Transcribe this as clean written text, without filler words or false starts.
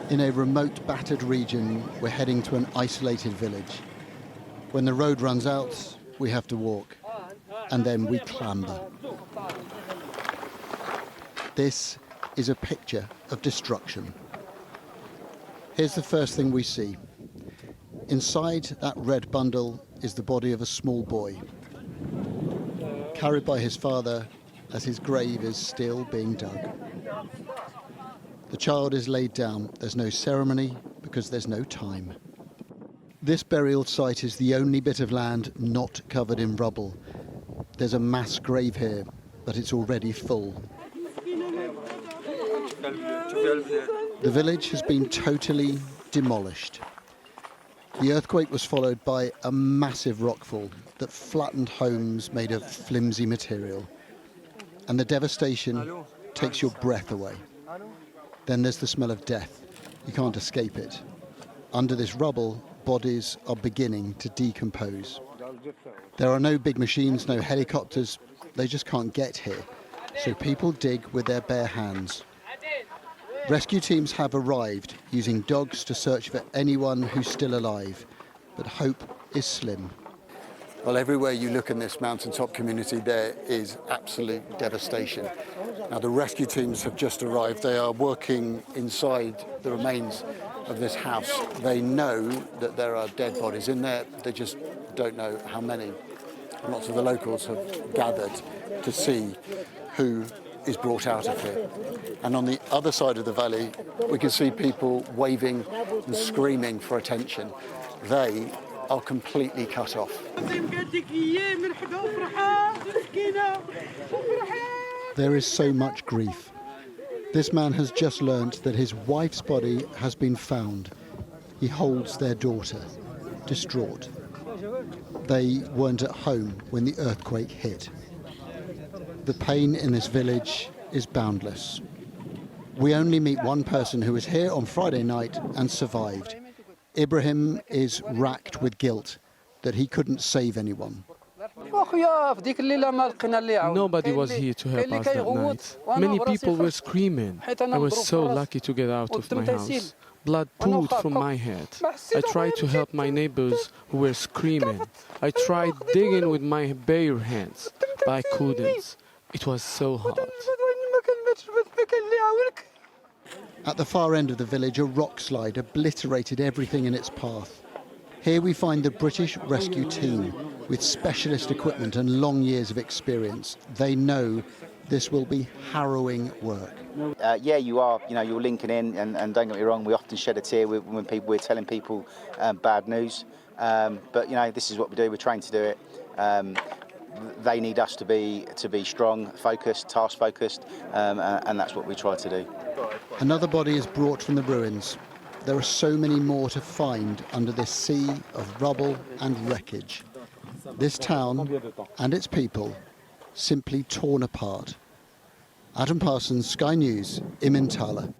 In a remote, battered region, we're heading to an isolated village. When the road runs out, we have to walk, and then we clamber. This is a picture of destruction. Here's the first thing we see. Inside that red bundle is the body of a small boy, carried by his father as his grave is still being dug. The child is laid down. There's no ceremony because there's no time. This burial site is the only bit of land not covered in rubble. There's a mass grave here, but it's already full. The village has been totally demolished. The earthquake was followed by a massive rockfall that flattened homes made of flimsy material. And the devastation takes your breath away. Then there's the smell of death. You can't escape it. Under this rubble, bodies are beginning to decompose. There are no big machines, no helicopters. They just can't get here. So people dig with their bare hands. Rescue teams have arrived, using dogs to search for anyone who's still alive. But hope is slim. Well, everywhere you look in this mountaintop community, there is absolute devastation. Now, the rescue teams have just arrived. They are working inside the remains of this house. They know that there are dead bodies in there. They just don't know how many. Lots of the locals have gathered to see who is brought out of here. And on the other side of the valley, we can see people waving and screaming for attention. They are completely cut off. There is so much grief. This man has just learnt that his wife's body has been found. He holds their daughter, distraught. They weren't at home when the earthquake hit. The pain in this village is boundless. We only meet one person who was here on Friday night and survived. Ibrahim is racked with guilt that he couldn't save anyone. Nobody was here to help us that night. Many people were screaming. I was so lucky to get out of my house. Blood poured from my head. I tried to help my neighbors who were screaming. I tried digging with my bare hands, but I couldn't. It was so hard. At the far end of the village, a rock slide obliterated everything in its path. Here we find the British rescue team with specialist equipment and long years of experience. They know this will be harrowing work. Yeah, you are. You're linking in, and don't get me wrong. We often shed a tear when we're telling people bad news. But this is what we do. We're trained to do it. They need us to be strong, focused, task focused, and that's what we try to do. Another body is brought from the ruins. There are so many more to find under this sea of rubble and wreckage. This town and its people simply torn apart. Adam Parsons, Sky News, Imi N'Tala.